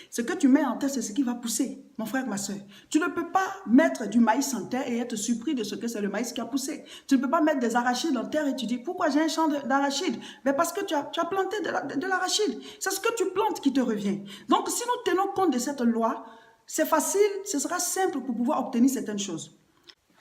Ce que tu mets en terre, c'est ce qui va pousser, mon frère, ma soeur. Tu ne peux pas mettre du maïs en terre et être surpris de ce que c'est le maïs qui a poussé. Tu ne peux pas mettre des arachides en terre et tu dis, pourquoi j'ai un champ d'arachides? Mais parce que tu as planté de l'arachide. C'est ce que tu plantes qui te revient. Donc, si nous tenons compte de cette loi, c'est facile, ce sera simple pour pouvoir obtenir certaines choses.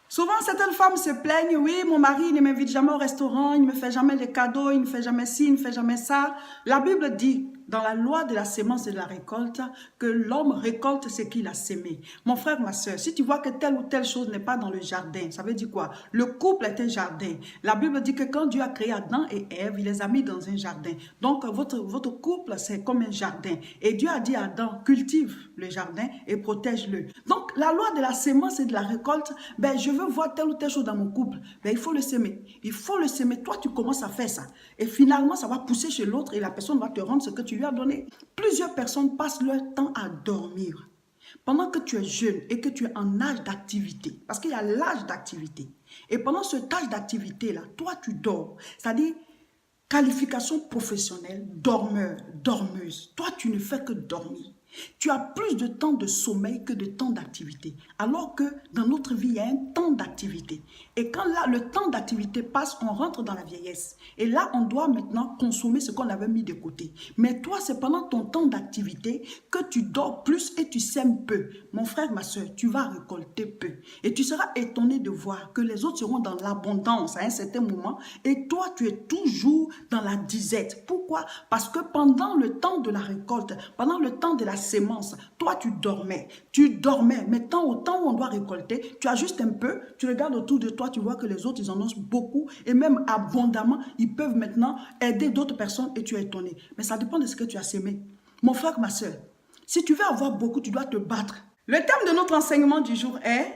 Souvent, certaines femmes se plaignent, oui, mon mari ne m'invite jamais au restaurant, il ne me fait jamais des cadeaux, il ne fait jamais ci, il ne fait jamais ça. La Bible dit, dans la loi de la sémence et de la récolte, que l'homme récolte ce qu'il a sémé. Mon frère, ma soeur, si tu vois que telle ou telle chose n'est pas dans le jardin, ça veut dire quoi? Le couple est un jardin. La Bible dit que quand Dieu a créé Adam et Ève, il les a mis dans un jardin. Donc, votre couple, c'est comme un jardin. Et Dieu a dit à Adam, cultive le jardin et protège-le. Donc, la loi de la sémence et de la récolte, ben, je veux voir telle ou telle chose dans mon couple. Ben, il faut le sémer. Il faut le sémer. Toi, tu commences à faire ça. Et finalement, ça va pousser chez l'autre et la personne va te rendre ce que tu lui as donné. Plusieurs personnes passent leur temps à dormir. Pendant que tu es jeune et que tu es en âge d'activité, parce qu'il y a l'âge d'activité, et pendant ce âge d'activité-là, toi, tu dors. C'est-à-dire, qualification professionnelle, dormeur, dormeuse. Toi, tu ne fais que dormir. Tu as plus de temps de sommeil que de temps d'activité. Alors que dans notre vie, il y a un temps d'activité. Et quand là, le temps d'activité passe, on rentre dans la vieillesse. Et là, on doit maintenant consommer ce qu'on avait mis de côté. Mais toi, c'est pendant ton temps d'activité que tu dors plus et tu sèmes peu. Mon frère, ma soeur, tu vas récolter peu. Et tu seras étonné de voir que les autres seront dans l'abondance à un certain moment. Et toi, tu es toujours dans la disette. Pourquoi? Parce que pendant le temps de la récolte, pendant le temps de la sémence, toi tu dormais, mais au temps où on doit récolter, tu as juste un peu, tu regardes autour de toi, tu vois que les autres ils en ont beaucoup et même abondamment, ils peuvent maintenant aider d'autres personnes et tu es étonné. Mais ça dépend de ce que tu as sémé. Mon frère, ma soeur, si tu veux avoir beaucoup, tu dois te battre. Le thème de notre enseignement du jour est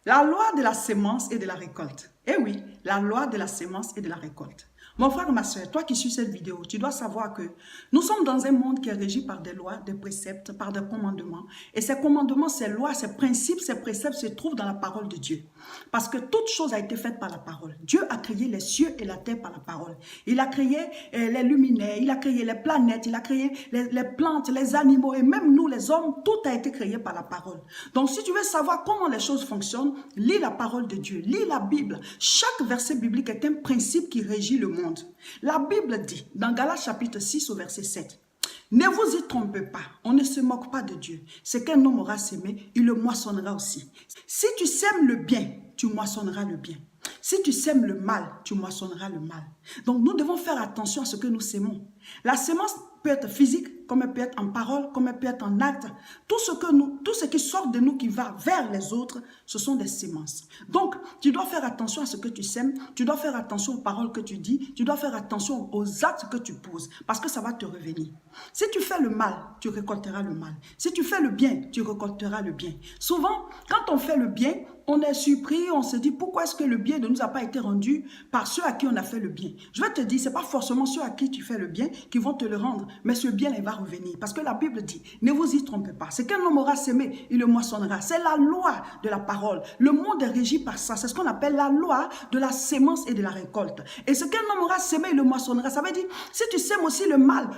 la loi de la sémence et de la récolte. Eh oui, la loi de la sémence et de la récolte. Mon frère, ma soeur, toi qui suis cette vidéo, tu dois savoir que nous sommes dans un monde qui est régi par des lois, des préceptes, par des commandements. Et ces commandements, ces lois, ces principes, ces préceptes se trouvent dans la parole de Dieu. Parce que toute chose a été faite par la parole. Dieu a créé les cieux et la terre par la parole. Il a créé les luminaires, il a créé les planètes, il a créé les plantes, les animaux et même nous les hommes, tout a été créé par la parole. Donc si tu veux savoir comment les choses fonctionnent, lis la parole de Dieu, lis la Bible. Chaque verset biblique est un principe qui régit le monde. La Bible dit, dans Galates chapitre 6 au verset 7, « Ne vous y trompez pas, on ne se moque pas de Dieu. Ce qu'un homme aura sémé, il le moissonnera aussi. Si tu sèmes le bien, tu moissonneras le bien. Si tu sèmes le mal, tu moissonneras le mal. » Donc nous devons faire attention à ce que nous sémons. La sémence peut être physique, comme elle peut être en parole, comme elle peut être en acte. Tout ce qui sort de nous, qui va vers les autres, ce sont des sémences. Donc, tu dois faire attention à ce que tu sèmes, tu dois faire attention aux paroles que tu dis, tu dois faire attention aux actes que tu poses, parce que ça va te revenir. Si tu fais le mal, tu récolteras le mal. Si tu fais le bien, tu récolteras le bien. Souvent, quand on fait le bien, on est surpris, on se dit pourquoi est-ce que le bien ne nous a pas été rendu par ceux à qui on a fait le bien. Je vais te dire, ce n'est pas forcément ceux à qui tu fais le bien qui vont te le rendre, mais ce bien il va revenir. Parce que la Bible dit, ne vous y trompez pas. Ce qu'un homme aura sémé, il le moissonnera. C'est la loi de la parole. Le monde est régi par ça. C'est ce qu'on appelle la loi de la sémence et de la récolte. Et ce qu'un homme aura sémé, il le moissonnera. Ça veut dire, si tu sèmes aussi le mal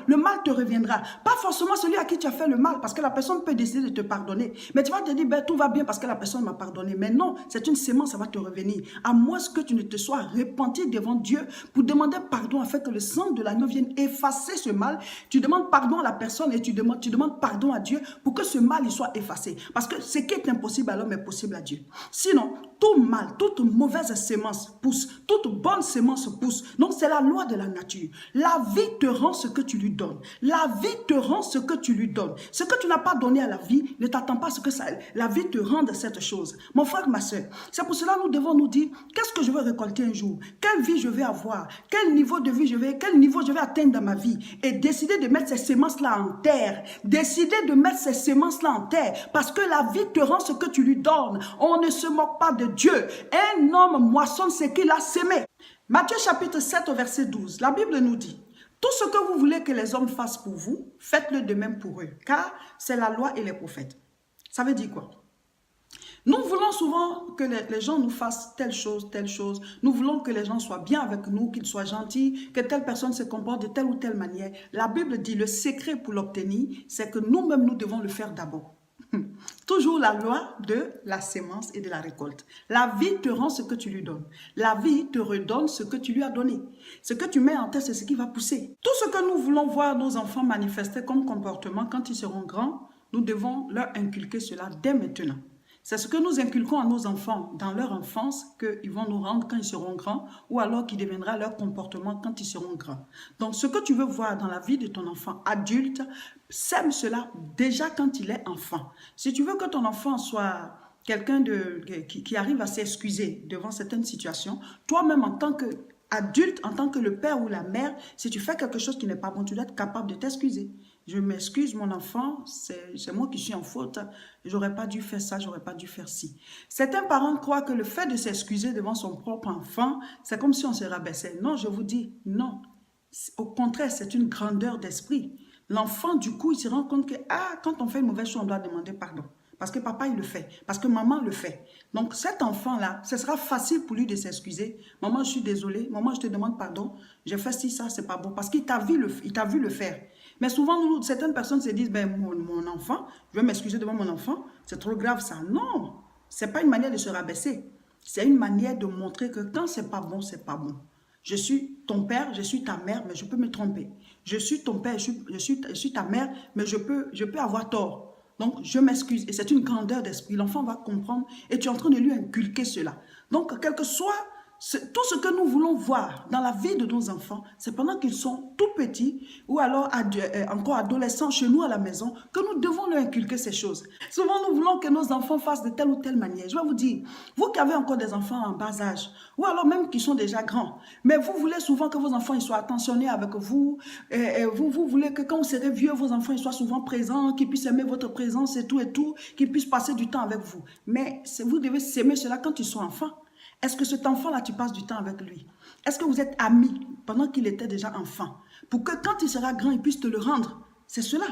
te reviendra. Pas forcément celui à qui tu as fait le mal, parce que la personne peut décider de te pardonner. Mais tu vas te dire, ben, tout va bien parce que la personne m'a pardonné. Mais non, c'est une sémence, ça va te revenir. À moins que tu ne te sois repenti devant Dieu pour demander pardon afin que le sang de l'agneau vienne effacer ce mal. Tu demandes pardon à la personne et tu demandes pardon à Dieu pour que ce mal il soit effacé. Parce que ce qui est impossible à l'homme est possible à Dieu. Sinon, tout mal, toute mauvaise sémence pousse, toute bonne sémence pousse. Donc c'est la loi de la nature. La vie te rend ce que tu lui donnes. La vie te rend ce que tu lui donnes. Ce que tu n'as pas donné à la vie, ne t'attends pas à ce que la vie te rende cette chose. Mon frère, ma soeur, c'est pour cela que nous devons nous dire, qu'est-ce que je veux récolter un jour? Quelle vie je vais avoir? Quel niveau de vie quel niveau je vais atteindre dans ma vie? Et décider de mettre ces sémences-là en terre. Décider de mettre ces sémences-là en terre. Parce que la vie te rend ce que tu lui donnes. On ne se moque pas de Dieu. Un homme moissonne ce qu'il a sémé. Matthieu chapitre 7 au verset 12. La Bible nous dit, tout ce que vous voulez que les hommes fassent pour vous, faites-le de même pour eux. Car c'est la loi et les prophètes. Ça veut dire quoi? Nous voulons souvent que les gens nous fassent telle chose, telle chose. Nous voulons que les gens soient bien avec nous, qu'ils soient gentils, que telle personne se comporte de telle ou telle manière. La Bible dit le secret pour l'obtenir, c'est que nous-mêmes, nous devons le faire d'abord. Toujours la loi de la sémence et de la récolte. La vie te rend ce que tu lui donnes. La vie te redonne ce que tu lui as donné. Ce que tu mets en tête, c'est ce qui va pousser. Tout ce que nous voulons voir nos enfants manifester comme comportement quand ils seront grands, nous devons leur inculquer cela dès maintenant. C'est ce que nous inculquons à nos enfants dans leur enfance qu'ils vont nous rendre quand ils seront grands ou alors qui deviendra leur comportement quand ils seront grands. Donc, ce que tu veux voir dans la vie de ton enfant adulte, sème cela déjà quand il est enfant. Si tu veux que ton enfant soit quelqu'un qui arrive à s'excuser devant certaines situations, toi-même en tant qu'adulte, en tant que le père ou la mère, si tu fais quelque chose qui n'est pas bon, tu dois être capable de t'excuser. Je m'excuse, mon enfant, c'est moi qui suis en faute. J'aurais pas dû faire ça, j'aurais pas dû faire ci. Certains parents croient que le fait de s'excuser devant son propre enfant, c'est comme si on se rabaissait. Non, je vous dis, non. Au contraire, c'est une grandeur d'esprit. L'enfant, du coup, il se rend compte que, quand on fait une mauvaise chose, on doit demander pardon. Parce que papa, il le fait. Parce que maman le fait. Donc, cet enfant-là, ce sera facile pour lui de s'excuser. Maman, je suis désolée. Maman, je te demande pardon. J'ai fait ci, ça, c'est pas bon. Parce qu'il t'a vu le faire. Mais souvent, certaines personnes se disent, ben, mon enfant, je vais m'excuser devant mon enfant. C'est trop grave, ça. Non. C'est pas une manière de se rabaisser. C'est une manière de montrer que quand c'est pas bon, c'est pas bon. Je suis ton père, je suis ta mère, mais je peux me tromper. Je suis ton père, je suis ta mère, mais je peux avoir tort. Donc, je m'excuse. Et c'est une grandeur d'esprit. L'enfant va comprendre et tu es en train de lui inculquer cela. Donc, quel que soit tout ce que nous voulons voir dans la vie de nos enfants, c'est pendant qu'ils sont tout petits ou alors encore adolescents chez nous à la maison que nous devons leur inculquer ces choses. Souvent, nous voulons que nos enfants fassent de telle ou telle manière. Je vais vous dire, vous qui avez encore des enfants en bas âge ou alors même qui sont déjà grands, mais vous voulez souvent que vos enfants ils soient attentionnés avec vous. Vous voulez que quand vous serez vieux, vos enfants ils soient souvent présents, qu'ils puissent aimer votre présence et tout, qu'ils puissent passer du temps avec vous. Mais vous devez s'aimer cela quand ils sont enfants. Est-ce que cet enfant-là, tu passes du temps avec lui? Est-ce que vous êtes amis pendant qu'il était déjà enfant? Pour que quand il sera grand, il puisse te le rendre. C'est cela.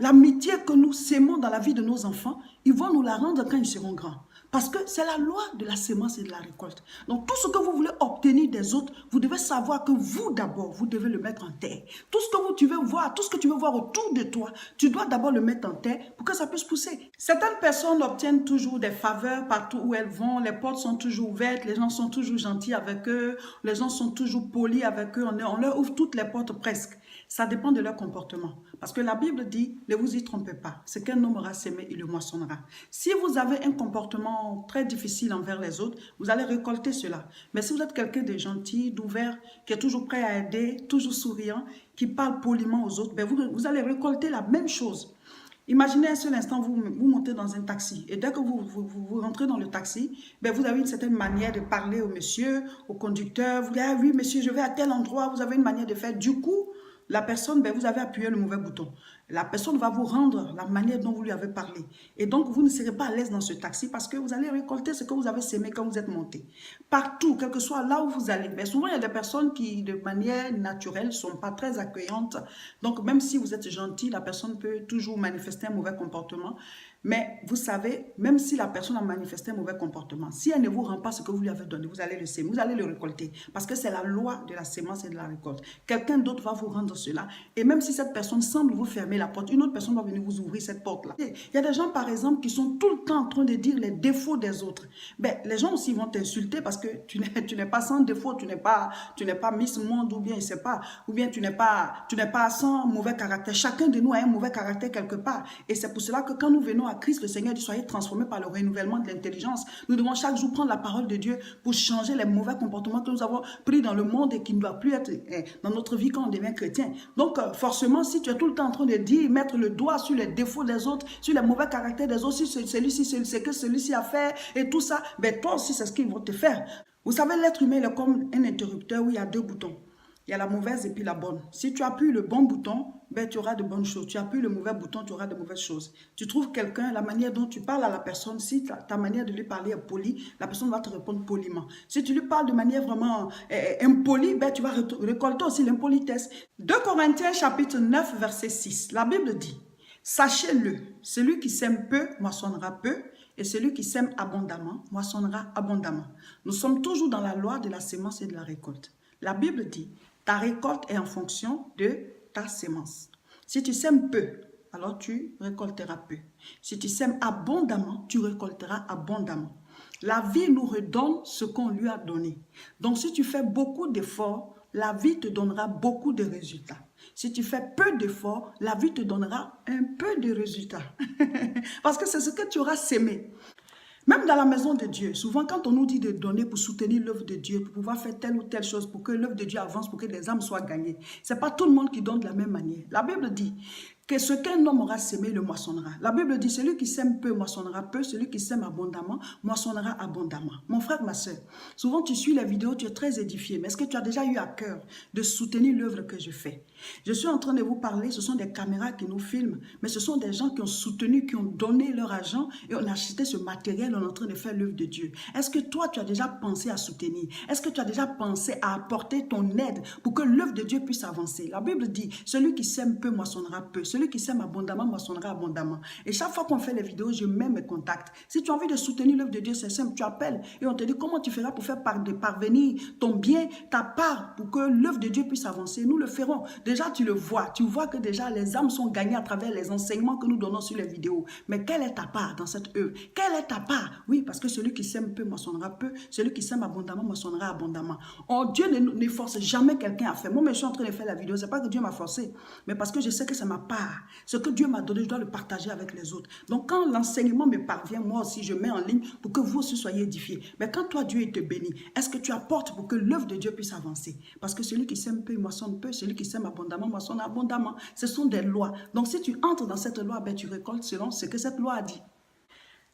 L'amitié que nous sémons dans la vie de nos enfants, ils vont nous la rendre quand ils seront grands. Parce que c'est la loi de la sémence et de la récolte. Donc tout ce que vous voulez obtenir des autres, vous devez savoir que vous d'abord, vous devez le mettre en terre. Tout ce que tu veux voir, tout ce que tu veux voir autour de toi, tu dois d'abord le mettre en terre pour que ça puisse pousser. Certaines personnes obtiennent toujours des faveurs partout où elles vont, les portes sont toujours ouvertes, les gens sont toujours gentils avec eux, les gens sont toujours polis avec eux, on leur ouvre toutes les portes presque. Ça dépend de leur comportement. Parce que la Bible dit, ne vous y trompez pas, ce qu'un homme aura sémé, il le moissonnera. Si vous avez un comportement très difficile envers les autres, vous allez récolter cela. Mais si vous êtes quelqu'un de gentil, d'ouvert, qui est toujours prêt à aider, toujours souriant, qui parle poliment aux autres, ben vous allez récolter la même chose. Imaginez un seul instant, vous montez dans un taxi et dès que vous rentrez dans le taxi, ben vous avez une certaine manière de parler au monsieur, au conducteur. Vous dites, ah oui monsieur, je vais à tel endroit, vous avez une manière de faire. Du coup, la personne, ben vous avez appuyé le mauvais bouton. La personne va vous rendre la manière dont vous lui avez parlé. Et donc, vous ne serez pas à l'aise dans ce taxi parce que vous allez récolter ce que vous avez sémé quand vous êtes monté. Partout, quel que soit là où vous allez. Mais souvent, il y a des personnes qui, de manière naturelle, ne sont pas très accueillantes. Donc, même si vous êtes gentil, la personne peut toujours manifester un mauvais comportement. Mais vous savez, même si la personne a manifesté un mauvais comportement, si elle ne vous rend pas ce que vous lui avez donné, vous allez le sémer, vous allez le récolter. Parce que c'est la loi de la sémence et de la récolte. Quelqu'un d'autre va vous rendre cela. Et même si cette personne semble vous fermer la porte, une autre personne va venir vous ouvrir cette porte-là. Il y a des gens, par exemple, qui sont tout le temps en train de dire les défauts des autres. Ben, les gens aussi vont t'insulter parce que tu n'es pas sans défaut, tu n'es pas Miss Monde ou bien, je sais pas, ou bien tu n'es pas sans mauvais caractère. Chacun de nous a un mauvais caractère quelque part. Et c'est pour cela que quand nous venons à Christ, le Seigneur dit, soyez transformés par le renouvellement de l'intelligence. Nous devons chaque jour prendre la parole de Dieu pour changer les mauvais comportements que nous avons pris dans le monde et qui ne doivent plus être dans notre vie quand on devient chrétien. Donc, forcément, si tu es tout le temps en train de dire, mettre le doigt sur les défauts des autres, sur les mauvais caractères des autres, si celui-ci, c'est que celui-ci a fait et tout ça, ben toi aussi, c'est ce qu'ils vont te faire. Vous savez, l'être humain est comme un interrupteur où il y a deux boutons. Il y a la mauvaise et puis la bonne. Si tu appuies le bon bouton, ben, tu auras de bonnes choses. Tu appuies le mauvais bouton, tu auras de mauvaises choses. Tu trouves quelqu'un, la manière dont tu parles à la personne, si ta manière de lui parler est polie, la personne va te répondre poliment. Si tu lui parles de manière vraiment impolie, ben, tu vas récolter aussi l'impolitesse. 2 Corinthiens chapitre 9, verset 6. La Bible dit, Sachez-le, celui qui sème peu moissonnera peu, et celui qui sème abondamment moissonnera abondamment. Nous sommes toujours dans la loi de la sémence et de la récolte. La Bible dit, ta récolte est en fonction de ta sémence. Si tu sèmes peu, alors tu récolteras peu. Si tu sèmes abondamment, tu récolteras abondamment. La vie nous redonne ce qu'on lui a donné. Donc si tu fais beaucoup d'efforts, la vie te donnera beaucoup de résultats. Si tu fais peu d'efforts, la vie te donnera un peu de résultats. Parce que c'est ce que tu auras sémé. Même dans la maison de Dieu, souvent quand on nous dit de donner pour soutenir l'œuvre de Dieu, pour pouvoir faire telle ou telle chose, pour que l'œuvre de Dieu avance, pour que les âmes soient gagnées, ce n'est pas tout le monde qui donne de la même manière. La Bible dit que ce qu'un homme aura sémé, le moissonnera. La Bible dit, celui qui sème peu moissonnera peu, celui qui sème abondamment moissonnera abondamment. Mon frère, ma soeur, souvent tu suis les vidéos, tu es très édifié, mais est-ce que tu as déjà eu à cœur de soutenir l'œuvre que je fais? Je suis en train de vous parler, ce sont des caméras qui nous filment, mais ce sont des gens qui ont soutenu, qui ont donné leur argent et on a acheté ce matériel, on est en train de faire l'œuvre de Dieu. Est-ce que toi, tu as déjà pensé à soutenir? Est-ce que tu as déjà pensé à apporter ton aide pour que l'œuvre de Dieu puisse avancer? La Bible dit, celui qui sème peu moissonnera peu, celui qui sème abondamment moissonnera abondamment. Et chaque fois qu'on fait les vidéos, je mets mes contacts. Si tu as envie de soutenir l'œuvre de Dieu, c'est simple, tu appelles et on te dit comment tu feras pour faire parvenir ton bien, ta part, pour que l'œuvre de Dieu puisse avancer. Nous le ferons. Déjà, tu le vois. Tu vois que déjà, les âmes sont gagnées à travers les enseignements que nous donnons sur les vidéos. Mais quelle est ta part dans cette œuvre? Quelle est ta part? Oui, parce que celui qui sème peu moissonnera peu, celui qui sème abondamment moissonnera abondamment. Oh, Dieu ne force jamais quelqu'un à faire. Moi, je suis en train de faire la vidéo. Ce n'est pas que Dieu m'a forcé, mais parce que je sais que c'est ma part. Ce que Dieu m'a donné, je dois le partager avec les autres. Donc, quand l'enseignement me parvient, moi aussi, je mets en ligne pour que vous aussi soyez édifiés. Mais quand toi, Dieu te bénit, est-ce que tu apportes pour que l'œuvre de Dieu puisse avancer? Parce que celui qui sème peu, il moissonne peu. Celui qui sème abondamment, moissonne abondamment. Ce sont des lois. Donc, si tu entres dans cette loi, ben, tu récoltes selon ce que cette loi a dit.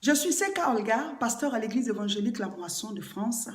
Je suis Seka Olga, pasteur à l'église évangélique La Moisson de France.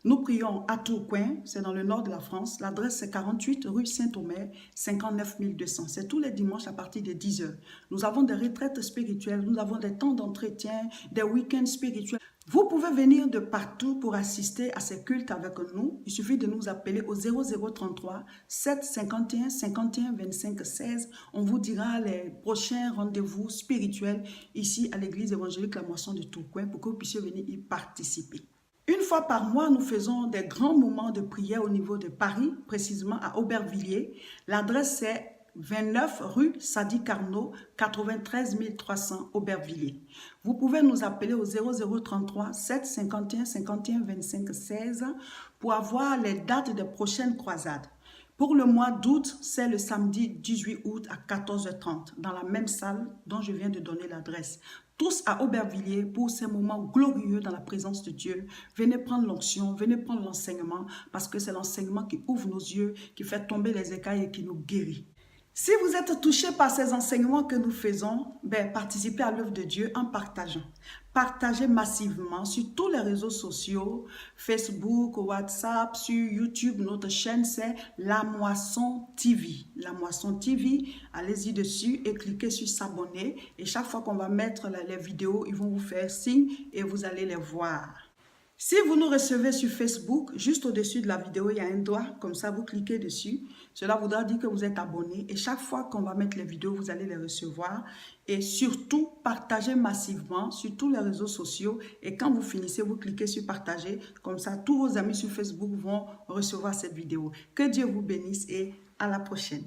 Nous prions à Tourcoing, c'est dans le nord de la France. L'adresse c'est 48 rue Saint-Omer, 59 200. C'est tous les dimanches à partir de 10 h. Nous avons des retraites spirituelles, nous avons des temps d'entretien, des week-ends spirituels. Vous pouvez venir de partout pour assister à ces cultes avec nous. Il suffit de nous appeler au 0033 751 51 25 16. On vous dira les prochains rendez-vous spirituels ici à l'église évangélique La Moisson de Tourcoing pour que vous puissiez venir y participer. Une fois par mois, nous faisons des grands moments de prière au niveau de Paris, précisément à Aubervilliers. L'adresse est 29 rue Sadi Carnot, 93 300 Aubervilliers. Vous pouvez nous appeler au 0033 751 51 25 16 pour avoir les dates des prochaines croisades. Pour le mois d'août, c'est le samedi 18 août à 14 h 30 dans la même salle dont je viens de donner l'adresse. Tous à Aubervilliers pour ces moments glorieux dans la présence de Dieu. Venez prendre l'onction, venez prendre l'enseignement parce que c'est l'enseignement qui ouvre nos yeux, qui fait tomber les écailles et qui nous guérit. Si vous êtes touché par ces enseignements que nous faisons, ben, participez à l'œuvre de Dieu en partageant. Partagez massivement sur tous les réseaux sociaux, Facebook, WhatsApp, sur YouTube. Notre chaîne, c'est La Moisson TV. La Moisson TV, allez-y dessus et cliquez sur s'abonner. Et chaque fois qu'on va mettre les vidéos, ils vont vous faire signe et vous allez les voir. Si vous nous recevez sur Facebook, juste au-dessus de la vidéo, il y a un doigt, comme ça vous cliquez dessus. Cela voudra dire que vous êtes abonné et chaque fois qu'on va mettre les vidéos, vous allez les recevoir. Et surtout, partagez massivement sur tous les réseaux sociaux et quand vous finissez, vous cliquez sur partager. Comme ça, tous vos amis sur Facebook vont recevoir cette vidéo. Que Dieu vous bénisse et à la prochaine.